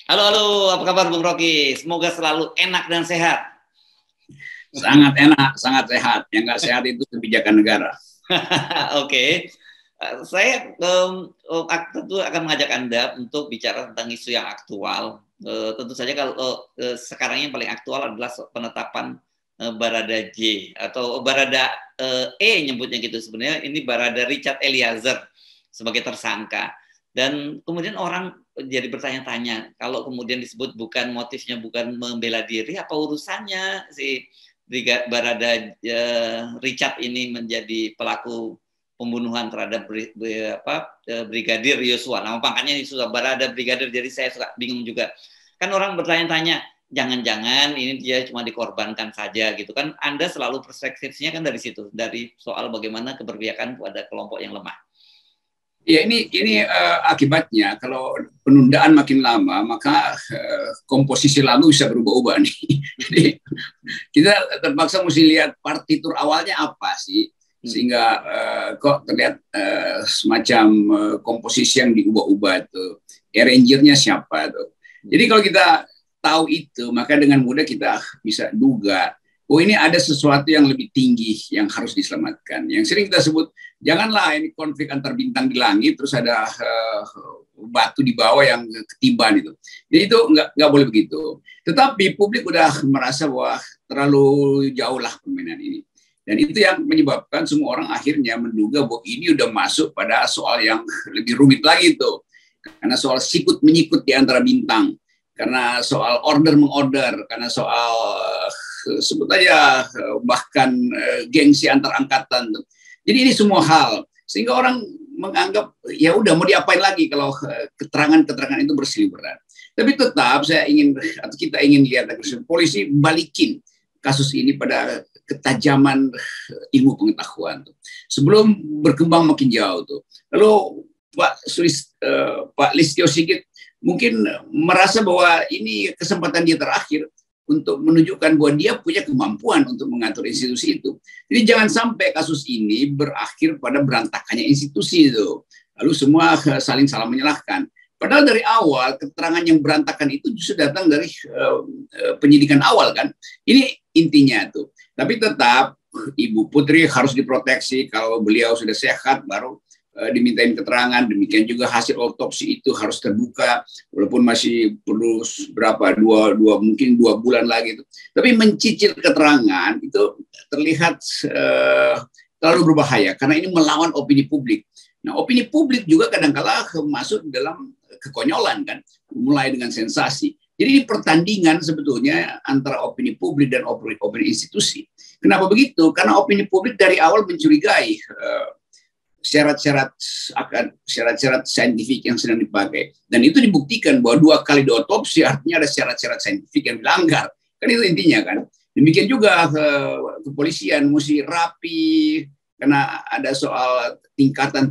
Halo, halo, apa kabar Bung Rocky? Semoga selalu enak dan sehat. Sangat enak, sangat sehat. Yang nggak sehat itu kebijakan negara. Oke, saya tentu akan mengajak Anda untuk bicara tentang isu yang aktual. Tentu saja kalau sekarang yang paling aktual adalah penetapan Barada J atau Barada nyebutnya gitu. Sebenarnya ini Barada Richard Eliezer sebagai tersangka. Dan kemudian orang jadi bertanya-tanya, kalau kemudian disebut bukan motifnya bukan membela diri, apa urusannya si Barada Richard ini menjadi pelaku pembunuhan terhadap Brigadir Yosua. Nama pangkatnya Yosua Barada Brigadir, jadi saya suka bingung juga. Kan orang bertanya-tanya, jangan-jangan ini dia cuma dikorbankan saja gitu kan. Anda selalu perspektifnya kan dari situ, dari soal bagaimana keberpihakan pada kelompok yang lemah. Ya ini akibatnya kalau penundaan makin lama maka komposisi lagu bisa berubah-ubah nih. Jadi kita terpaksa mesti lihat partitur awalnya apa sih sehingga kok terlihat semacam komposisi yang diubah-ubah itu. Arrangernya siapa tuh. Jadi kalau kita tahu itu maka dengan mudah kita bisa duga oh ini ada sesuatu yang lebih tinggi yang harus diselamatkan. Yang sering kita sebut, janganlah ini konflik antar bintang di langit, terus ada batu di bawah yang ketiban itu. Jadi itu nggak boleh begitu. Tetapi publik udah merasa bahwa terlalu jauh lah permainan ini. Dan itu yang menyebabkan semua orang akhirnya menduga bahwa ini udah masuk pada soal yang lebih rumit lagi tuh. Karena soal sikut-menyikut di antara bintang. Karena soal order mengorder, karena soal sebut aja bahkan gengsi antar angkatan. Jadi ini semua hal sehingga orang menganggap ya udah mau diapain lagi kalau keterangan-keterangan itu berseliweran. Tapi tetap kita ingin lihat polisi balikin kasus ini pada ketajaman ilmu pengetahuan tuh. Sebelum berkembang makin jauh tuh. Lalu Pak Listio Sigit mungkin merasa bahwa ini kesempatan dia terakhir untuk menunjukkan bahwa dia punya kemampuan untuk mengatur institusi itu. Jadi jangan sampai kasus ini berakhir pada berantakannya institusi itu. Lalu semua saling salah menyalahkan. Padahal dari awal keterangan yang berantakan itu justru datang dari penyidikan awal kan. Ini intinya tuh. Tapi tetap Ibu Putri harus diproteksi. Kalau beliau sudah sehat baru dimintain keterangan. Demikian juga hasil otopsi itu harus terbuka walaupun masih perlu mungkin 2 bulan lagi itu. Tapi mencicil keterangan itu terlihat terlalu berbahaya karena ini melawan opini publik. Nah, opini publik juga kadang-kala masuk dalam kekonyolan kan, mulai dengan sensasi. Jadi ini pertandingan sebetulnya antara opini publik dan opini institusi. Kenapa begitu? Karena opini publik dari awal mencurigai syarat-syarat saintifik yang sedang dipakai. Dan itu dibuktikan bahwa 2 kali diotopsi artinya ada syarat-syarat saintifik yang dilanggar. Kan itu intinya kan. Demikian juga kepolisian mesti rapi karena ada soal tingkatan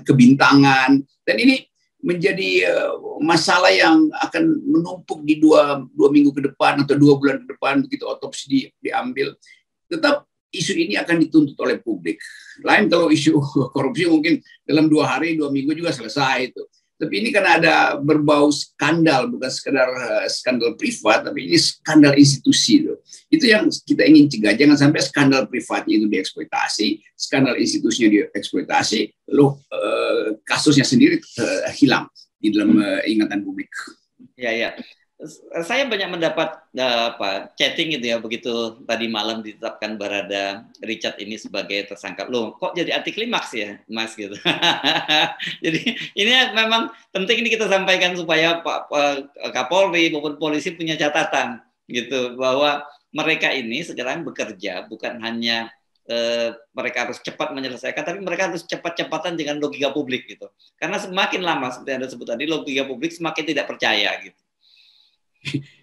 kebintangan. Dan ini menjadi masalah yang akan menumpuk di 2 minggu ke depan atau 2 bulan ke depan begitu otopsi diambil. Tetap isu ini akan dituntut oleh publik. Lain kalau isu korupsi mungkin dalam 2 hari, 2 minggu juga selesai itu. Tapi ini kan ada berbau skandal, bukan sekedar skandal privat, tapi ini skandal institusi itu. Itu yang kita ingin cegah. Jangan sampai skandal privatnya itu dieksploitasi, skandal institusinya dieksploitasi, lalu kasusnya sendiri hilang di dalam ingatan publik. Ya, ya. Saya banyak mendapat chatting gitu ya begitu tadi malam ditetapkan Barada Richard ini sebagai tersangka. Loh, kok jadi anti klimaks ya, Mas gitu. Jadi ini memang penting ini kita sampaikan supaya Pak Kapolri maupun polisi punya catatan gitu bahwa mereka ini sekarang bekerja bukan hanya mereka harus cepat menyelesaikan, tapi mereka harus cepat-cepatan dengan logika publik gitu. Karena semakin lama seperti Anda sebut tadi logika publik semakin tidak percaya gitu.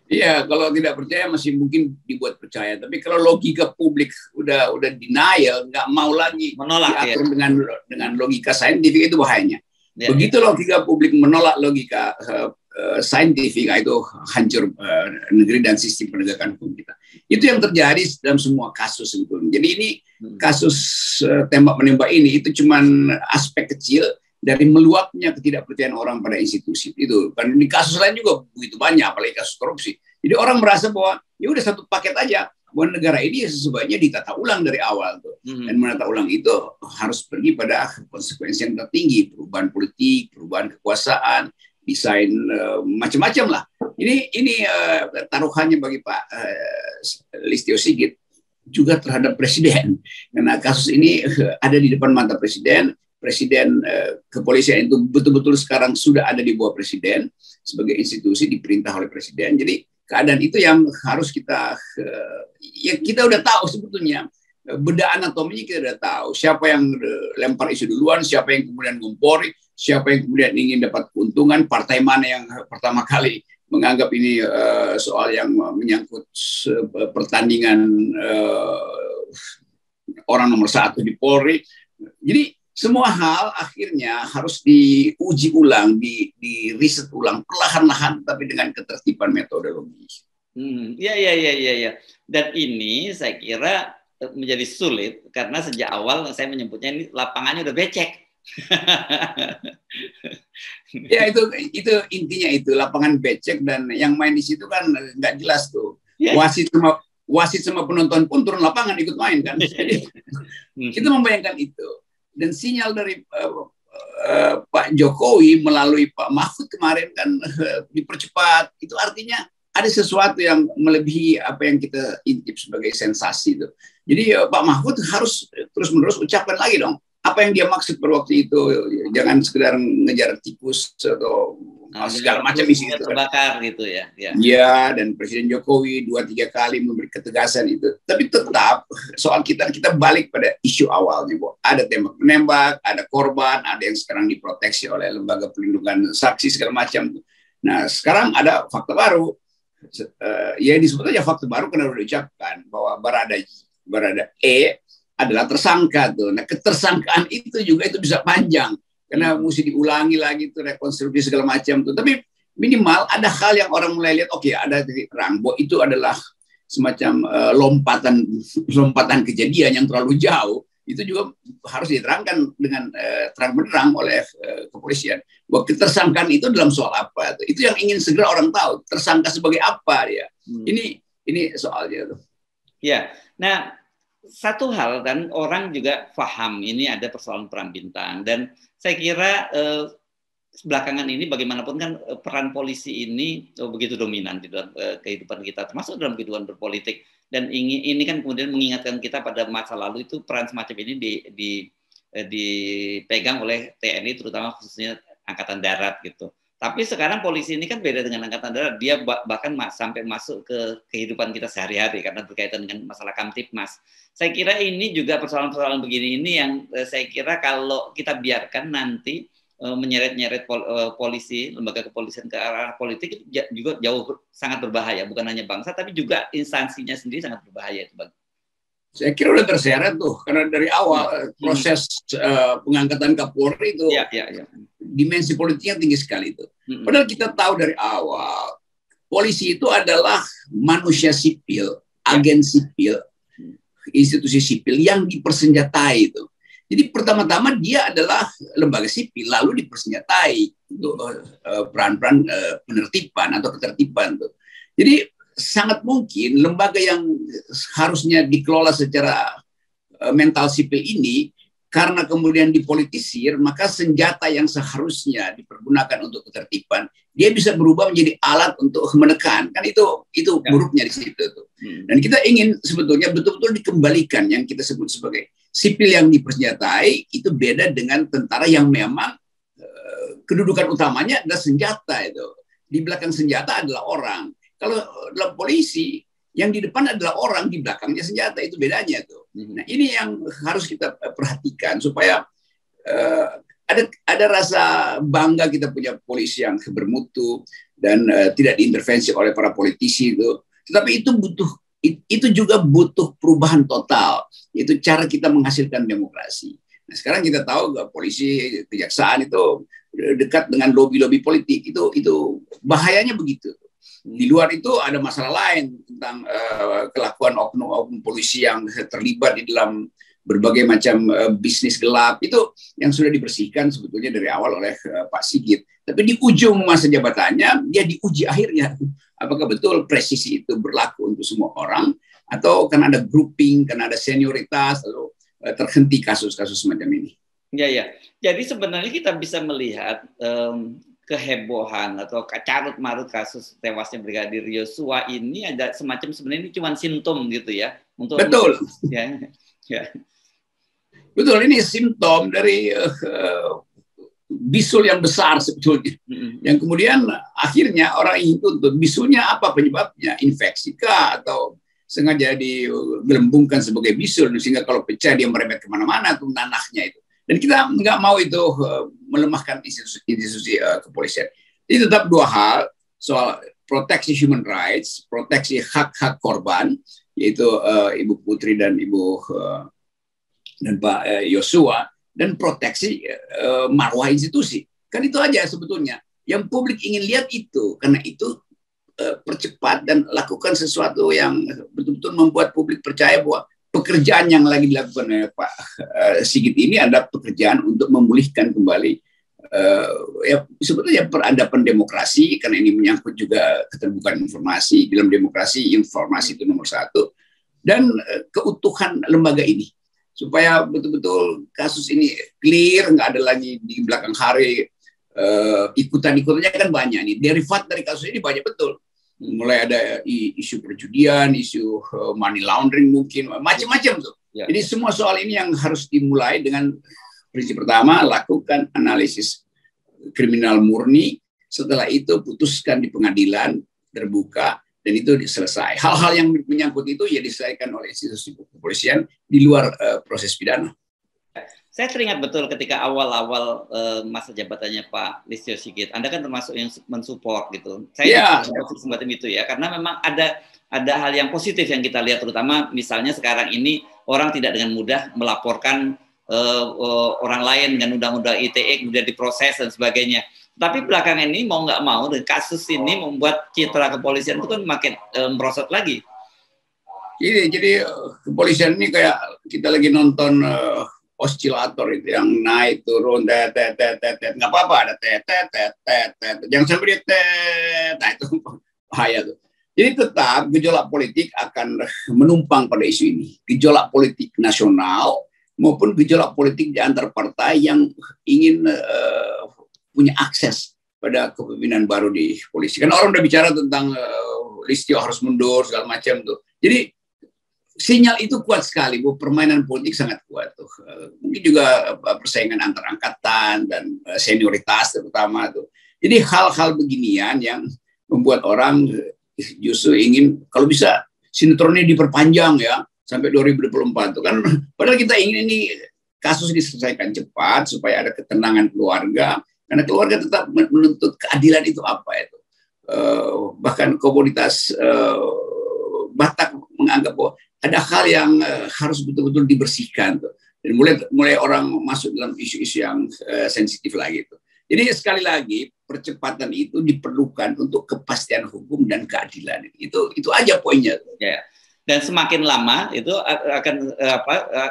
Iya, kalau tidak percaya masih mungkin dibuat percaya. Tapi kalau logika publik udah denial, nggak mau lagi menolak diatur ya. dengan logika saintifik itu bahayanya. Ya, begitu logika publik menolak logika saintifik, itu hancur negeri dan sistem penegakan hukum kita. Itu yang terjadi dalam semua kasus sebetulnya. Jadi ini kasus tembak menembak ini itu cuma aspek kecil dari meluapnya ketidakpercayaan orang pada institusi itu. Kan di kasus lain juga begitu banyak, apalagi kasus korupsi. Jadi orang merasa bahwa ya udah satu paket aja, bahwa negara ini sebaiknya ditata ulang dari awal tuh. Dan menata ulang itu harus pergi pada konsekuensi yang tertinggi, perubahan politik, perubahan kekuasaan, desain macam-macam lah. Ini taruhannya bagi Pak Listio Sigit juga terhadap presiden, karena kasus ini ada di depan mata presiden. Kepolisian itu betul-betul sekarang sudah ada di bawah presiden sebagai institusi diperintah oleh presiden. Jadi keadaan itu yang harus kita udah tahu sebetulnya, beda anatominya kita udah tahu siapa yang lempar isu duluan, siapa yang kemudian ngompori, siapa yang kemudian ingin dapat keuntungan, partai mana yang pertama kali menganggap ini soal yang menyangkut pertandingan orang nomor satu di Polri. Jadi semua hal akhirnya harus diuji ulang, di riset ulang perlahan-lahan, tapi dengan ketertiban metodologi. Ya. Dan ini saya kira menjadi sulit karena sejak awal saya menyebutnya ini lapangannya udah becek. Ya itu intinya itu, lapangan becek, dan yang main di situ kan nggak jelas tuh. Wasit sama penonton pun turun lapangan ikut main kan. Jadi kita membayangkan itu. Dan sinyal dari Pak Jokowi melalui Pak Mahfud kemarin kan dipercepat, itu artinya ada sesuatu yang melebihi apa yang kita intip sebagai sensasi itu. Jadi Pak Mahfud harus terus-menerus ucapkan lagi dong apa yang dia maksud pada waktu itu, jangan sekedar ngejar tikus atau segala macam isi itu terbakar gitu ya. Ya, dan Presiden Jokowi 2-3 kali memberi ketegasan itu. Tapi tetap soal kita balik pada isu awalnya, bahwa ada tembak menembak, ada korban, ada yang sekarang diproteksi oleh lembaga perlindungan saksi segala macam. Nah, sekarang ada fakta baru. Ya disebut aja fakta baru karena sudah diucapkan bahwa Barada E adalah tersangka tuh. Nah, ketersangkaan itu juga itu bisa panjang karena mesti diulangi lagi tuh, rekonstruksi segala macam tuh. Tapi minimal ada hal yang orang mulai lihat, oke, ada titik terang bahwa itu adalah semacam lompatan kejadian yang terlalu jauh. Itu juga harus diterangkan dengan terang benderang oleh kepolisian bahwa ketersangkaan itu dalam soal apa. Itu yang ingin segera orang tahu, tersangka sebagai apa dia. Ini soalnya tuh. Ya. Nah, satu hal dan orang juga paham ini ada persoalan peran bintang, dan saya kira belakangan ini bagaimanapun kan peran polisi ini begitu dominan di dalam kehidupan kita, termasuk dalam kehidupan berpolitik, dan ini kan kemudian mengingatkan kita pada masa lalu itu peran semacam ini dipegang oleh TNI, terutama khususnya Angkatan Darat gitu. Tapi sekarang polisi ini kan beda dengan Angkatan Darat, dia bahkan sampai masuk ke kehidupan kita sehari-hari karena berkaitan dengan masalah Kamtipmas. Saya kira ini juga persoalan-persoalan begini ini yang saya kira kalau kita biarkan nanti menyeret-nyeret polisi, lembaga kepolisian ke arah politik itu juga jauh sangat berbahaya, bukan hanya bangsa tapi juga instansinya sendiri sangat berbahaya itu, Bang. Saya kira udah terseret tuh karena dari awal proses pengangkatan Kapolri itu dimensi politiknya tinggi sekali itu. Padahal kita tahu dari awal polisi itu adalah manusia sipil, agen sipil, institusi sipil yang dipersenjatai itu. Jadi pertama-tama dia adalah lembaga sipil lalu dipersenjatai untuk peran-peran penertiban atau ketertiban tuh. Jadi sangat mungkin lembaga yang harusnya dikelola secara mental sipil ini karena kemudian dipolitisir, maka senjata yang seharusnya dipergunakan untuk ketertiban dia bisa berubah menjadi alat untuk menekan. Kan itu buruknya di situ tuh. Dan kita ingin sebetulnya betul-betul dikembalikan yang kita sebut sebagai sipil yang dipersenjatai itu beda dengan tentara yang memang kedudukan utamanya adalah senjata itu. Di belakang senjata adalah orang. Kalau dalam polisi, yang di depan adalah orang, di belakangnya senjata, itu bedanya tuh. Nah, ini yang harus kita perhatikan supaya ada rasa bangga kita punya polisi yang bermutu dan tidak diintervensi oleh para politisi itu. Tetapi itu juga butuh perubahan total, yaitu cara kita menghasilkan demokrasi. Nah, sekarang kita tahu polisi, kejaksaan itu dekat dengan lobi-lobi politik. Itu bahayanya begitu. Di luar itu ada masalah lain tentang kelakuan oknum polisi yang terlibat di dalam berbagai macam bisnis gelap, itu yang sudah dibersihkan sebetulnya dari awal oleh Pak Sigit. Tapi di ujung masa jabatannya, dia diuji akhirnya. Apakah betul presisi itu berlaku untuk semua orang, atau karena ada grouping, karena ada senioritas, lalu terhenti kasus-kasus semacam ini. Ya, ya. Jadi sebenarnya kita bisa melihat kehebohan atau carut marut kasus tewasnya Brigadir Yosua ini ada semacam sebenarnya ini cuma simptom gitu ya. Betul. Ya, ya. Betul, ini simptom dari bisul yang besar sebetulnya. Yang kemudian akhirnya orang ingin tuntut bisulnya apa penyebabnya? Infeksi kah atau sengaja digelembungkan sebagai bisul sehingga kalau pecah dia merembet kemana-mana tuh nanahnya itu. Dan kita nggak mau itu melemahkan institusi kepolisian. Ini tetap dua hal, soal proteksi human rights, proteksi hak-hak korban, yaitu Ibu Putri dan dan Pak Yosua, dan proteksi marwah institusi. Kan itu aja sebetulnya. Yang publik ingin lihat itu, karena itu percepat dan lakukan sesuatu yang betul-betul membuat publik percaya bahwa pekerjaan yang lagi dilakukan oleh Pak Sigit ini ada pekerjaan untuk memulihkan kembali ya sebetulnya peradaban demokrasi, karena ini menyangkut juga keterbukaan informasi. Dalam demokrasi informasi itu nomor satu, dan keutuhan lembaga ini supaya betul-betul kasus ini clear, nggak ada lagi di belakang hari ikutan-ikutannya kan banyak nih. Derivat dari kasus ini banyak betul. Mulai ada isu perjudian, isu money laundering mungkin, macam-macam tuh. Ya. Jadi semua soal ini yang harus dimulai dengan prinsip pertama, lakukan analisis kriminal murni, setelah itu putuskan di pengadilan terbuka, dan itu selesai. Hal-hal yang menyangkut itu ya diselesaikan oleh institusi kepolisian di luar proses pidana. Saya teringat betul ketika awal-awal masa jabatannya Pak Listio Sigit, Anda kan termasuk yang mensupport gitu. Saya semacam itu ya, karena memang ada hal yang positif yang kita lihat, terutama misalnya sekarang ini orang tidak dengan mudah melaporkan orang lain dengan undang-undang ITE kemudian diproses dan sebagainya. Tapi belakangan ini mau nggak mau, kasus ini membuat citra kepolisian itu kan makin merosot lagi. Jadi kepolisian ini kayak kita lagi nonton osilator itu yang naik turun nggak apa-apa, ada jangan sampai dia nah itu bahaya tuh. Jadi tetap gejolak politik akan menumpang pada isu ini, gejolak politik nasional maupun gejolak politik di antar partai yang ingin punya akses pada kepemimpinan baru di polisi. Kan orang udah bicara tentang Listio harus mundur segala macam tuh. Jadi sinyal itu kuat sekali, bahwa permainan politik sangat kuat tuh. Mungkin juga persaingan antar angkatan dan senioritas terutama tuh. Jadi hal-hal beginian yang membuat orang justru ingin kalau bisa sinetronnya diperpanjang ya sampai 2024 tuh kan. Padahal kita ingin ini kasus diselesaikan cepat supaya ada ketenangan keluarga, karena keluarga tetap menuntut keadilan itu apa itu. Bahkan komunitas Batak menganggap bahwa ada hal yang harus betul-betul dibersihkan tuh. Dan mulai orang masuk dalam isu-isu yang sensitif lagi tuh. Jadi sekali lagi percepatan itu diperlukan untuk kepastian hukum dan keadilan. Itu aja poinnya. Ya. Dan semakin lama itu akan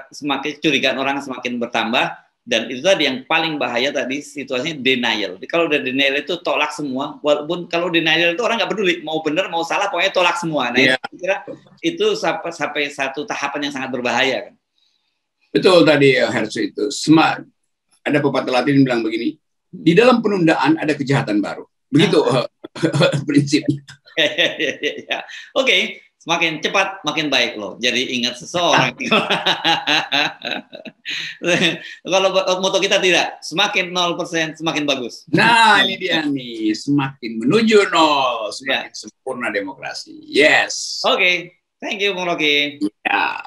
semakin curigaan orang semakin bertambah, dan itu tadi yang paling bahaya tadi situasinya denial. Kalau udah denial itu tolak semua, walaupun kalau denial itu orang nggak peduli mau benar mau salah, pokoknya tolak semua. Nah, itu sampai satu tahapan yang sangat berbahaya kan. Betul tadi Hersu itu. Ada pepatah Latin bilang begini, di dalam penundaan ada kejahatan baru. Begitu prinsipnya. Oke. Semakin cepat, makin baik loh. Jadi ingat seseorang. Kalau moto kita tidak, semakin 0% semakin bagus. Nah, ini dia nih. Semakin menuju 0, semakin sempurna demokrasi. Yes. Oke. Thank you, Bung Rocky. Ya.